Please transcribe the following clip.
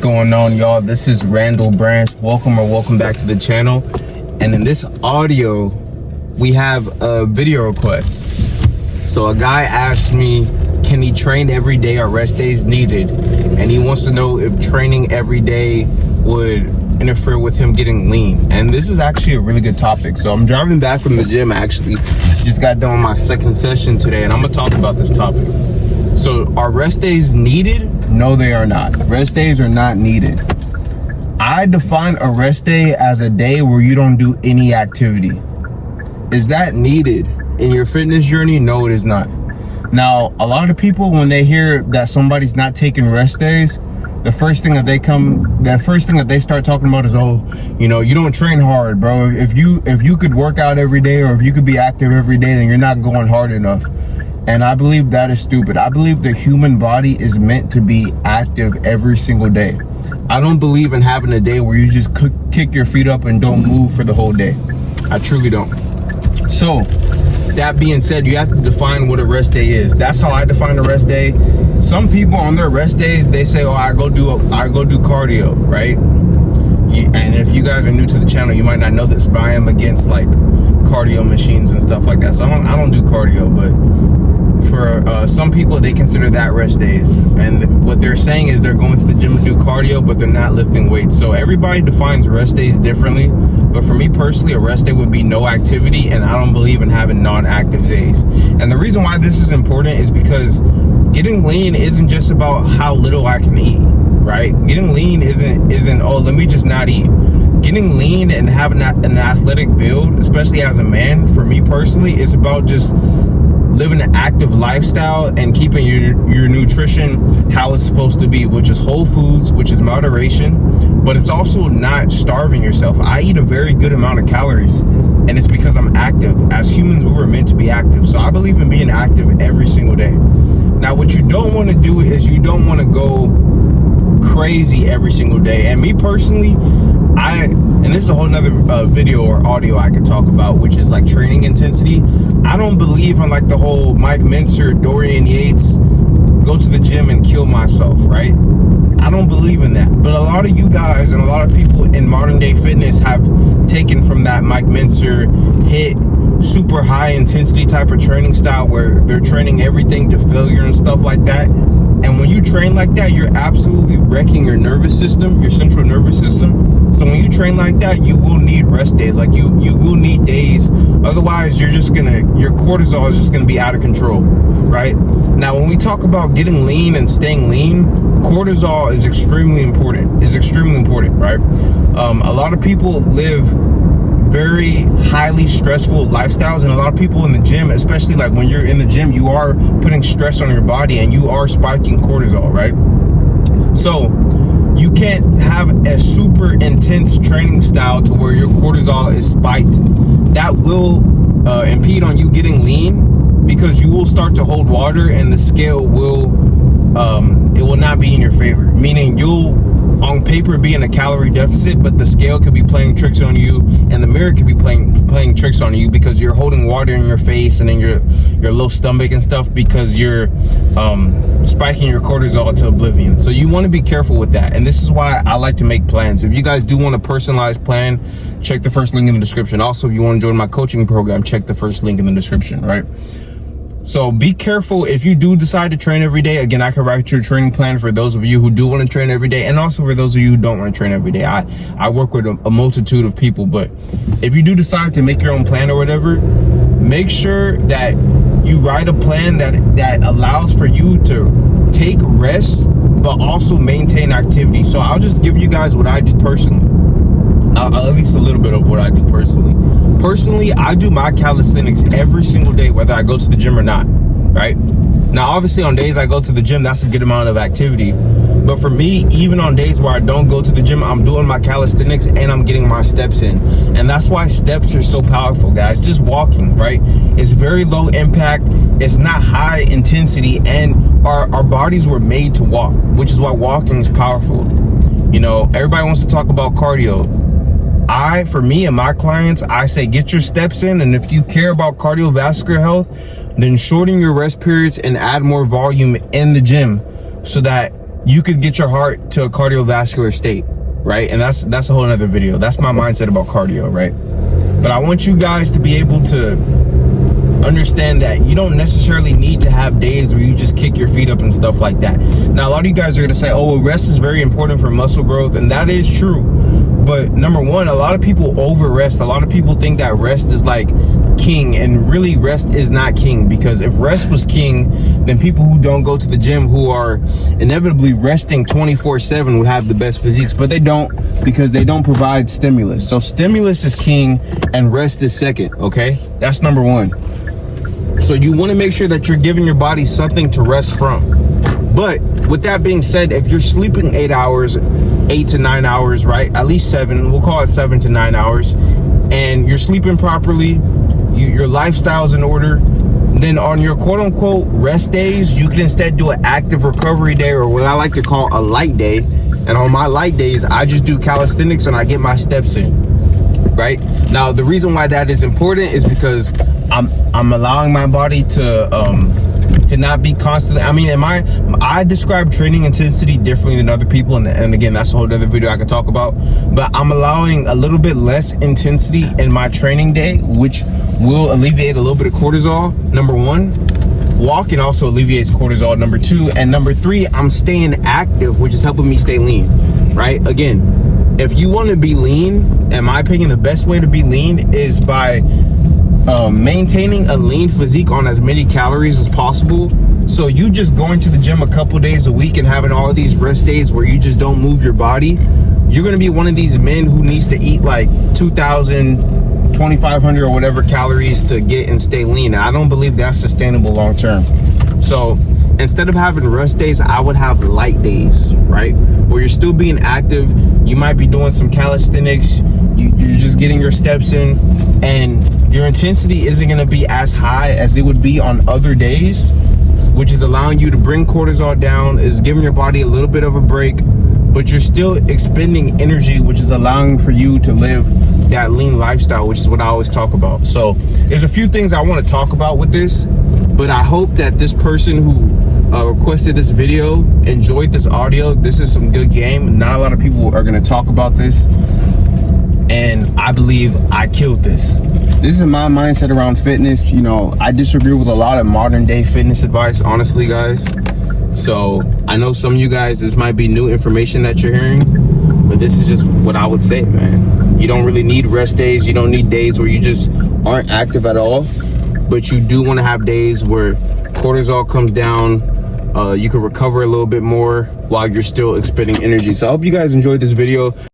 going on, y'all? This is Randall Branch. Welcome back to the channel. And in this audio, we have a video request. So a guy asked me, can he train every day or rest days needed? And he wants to know if training every day would interfere with him getting lean. And this is actually a really good topic. So I'm driving back from the gym, actually. Just got done my second session today, and I'm gonna talk about this topic. So are rest days needed? No, they are not. Rest days are not needed. I define a rest day as a day where you don't do any activity. Is that needed in your fitness journey? No, it is not. Now, a lot of people, when they hear that somebody's not taking rest days, the first thing that they start talking about is, oh, you know, you don't train hard, bro. If you could work out every day, or if you could be active every day, then you're not going hard enough. And I believe that is stupid. I believe the human body is meant to be active every single day. I don't believe in having a day where you just kick your feet up and don't move for the whole day. I truly don't. So that being said, you have to define what a rest day is. That's how I define a rest day. Some people on their rest days, they say, oh, I go do cardio, right? And if you guys are new to the channel, you might not know this, but I am against like cardio machines and stuff like that. So I don't do cardio, but for some people, they consider that rest days. And what they're saying is they're going to the gym to do cardio, but they're not lifting weights. So everybody defines rest days differently. But for me personally, a rest day would be no activity, and I don't believe in having non-active days. And the reason why this is important is because getting lean isn't just about how little I can eat, right? Getting lean isn't oh, let me just not eat. Getting lean and having an athletic build, especially as a man, for me personally, is about just living an active lifestyle and keeping your nutrition how it's supposed to be, which is whole foods, which is moderation, but it's also not starving yourself. I eat a very good amount of calories, and it's because I'm active. As humans, we were meant to be active. So I believe in being active every single day. Now, what you don't want to do is you don't want to go crazy every single day. And me personally, and this is a whole nother video or audio I could talk about, which is like training intensity. I don't believe in like the whole Mike Mentzer, Dorian Yates, go to the gym and kill myself, right? I don't believe in that. But a lot of you guys and a lot of people in modern day fitness have taken from that Mike Mentzer HIIT, super high intensity type of training style where they're training everything to failure and stuff like that. And when you train like that, you're absolutely wrecking your nervous system, your central nervous system. So when you train like that, you will need rest days. Like you will need days. Otherwise, your cortisol is just gonna be out of control, right? Now, when we talk about getting lean and staying lean, cortisol is extremely important. Right? A lot of people live very highly stressful lifestyles, and a lot of people in the gym, especially like when you're in the gym, you are putting stress on your body and you are spiking cortisol, right? So you can't have a super intense training style to where your cortisol is spiked. That will impede on you getting lean, because you will start to hold water and the scale will it will not be in your favor, meaning you'll on paper be in a calorie deficit, but the scale could be playing tricks on you and the mirror could be playing tricks on you, because you're holding water in your face and in your low stomach and stuff, because you're spiking your cortisol to oblivion. So you want to be careful with that. And this is why I like to make plans. If you guys do want a personalized plan, check the first link in the description. Also, if you want to join my coaching program, check the first link in the description, right? So be careful if you do decide to train every day. Again, I can write your training plan for those of you who do want to train every day, and also for those of you who don't want to train every day. I work with a multitude of people, but if you do decide to make your own plan or whatever, make sure that you write a plan that allows for you to take rest, but also maintain activity. So I'll just give you guys what I do personally. At least a little bit of what I do personally. Personally, I do my calisthenics every single day, whether I go to the gym or not, right? Now, obviously, on days I go to the gym, that's a good amount of activity. But for me, even on days where I don't go to the gym, I'm doing my calisthenics and I'm getting my steps in. And that's why steps are so powerful, guys. Just walking, right? It's very low impact. It's not high intensity. And our bodies were made to walk, which is why walking is powerful. You know, everybody wants to talk about cardio. For me and my clients, I say get your steps in, and if you care about cardiovascular health, then shorten your rest periods and add more volume in the gym so that you could get your heart to a cardiovascular state, right? And that's a whole nother video. That's my mindset about cardio, right? But I want you guys to be able to understand that you don't necessarily need to have days where you just kick your feet up and stuff like that. Now, a lot of you guys are going to say, oh, well, rest is very important for muscle growth, and that is true. But number one, a lot of people over rest. A lot of people think that rest is like king, and really rest is not king, because if rest was king, then people who don't go to the gym, who are inevitably resting 24/7, would have the best physiques, but they don't, because they don't provide stimulus. So stimulus is king and rest is second, okay? That's number one. So you want to make sure that you're giving your body something to rest from. But with that being said, if you're sleeping 8 hours, 8 to 9 hours, right? At least 7, we'll call it 7 to 9 hours, and you're sleeping properly, your lifestyle's in order, then on your quote unquote rest days, you can instead do an active recovery day, or what I like to call a light day. And on my light days, I just do calisthenics and I get my steps in, right? Now, the reason why that is important is because I'm allowing my body to not be constantly, I mean, I describe training intensity differently than other people, and again, that's a whole other video I could talk about, but I'm allowing a little bit less intensity in my training day, which will alleviate a little bit of cortisol, number one. Walking also alleviates cortisol, number two. And number three, I'm staying active, which is helping me stay lean, right? Again, if you want to be lean, in my opinion, the best way to be lean is by maintaining a lean physique on as many calories as possible. So you just going to the gym a couple days a week and having all of these rest days where you just don't move your body, you're going to be one of these men who needs to eat like 2,000, 2,500 or whatever calories to get and stay lean. And I don't believe that's sustainable long term. So instead of having rest days, I would have light days, right? Where you're still being active. You might be doing some calisthenics. You're just getting your steps in, and your intensity isn't going to be as high as it would be on other days, which is allowing you to bring cortisol down, is giving your body a little bit of a break, but you're still expending energy, which is allowing for you to live that lean lifestyle, which is what I always talk about. So there's a few things I want to talk about with this, but I hope that this person who requested this video enjoyed this audio. This is some good game. Not a lot of people are going to talk about this, and I believe I killed this. This is my mindset around fitness. You know, I disagree with a lot of modern day fitness advice, honestly, guys. So I know some of you guys, this might be new information that you're hearing, but this is just what I would say, man. You don't really need rest days. You don't need days where you just aren't active at all, but you do want to have days where cortisol comes down. You can recover a little bit more while you're still expending energy. So I hope you guys enjoyed this video.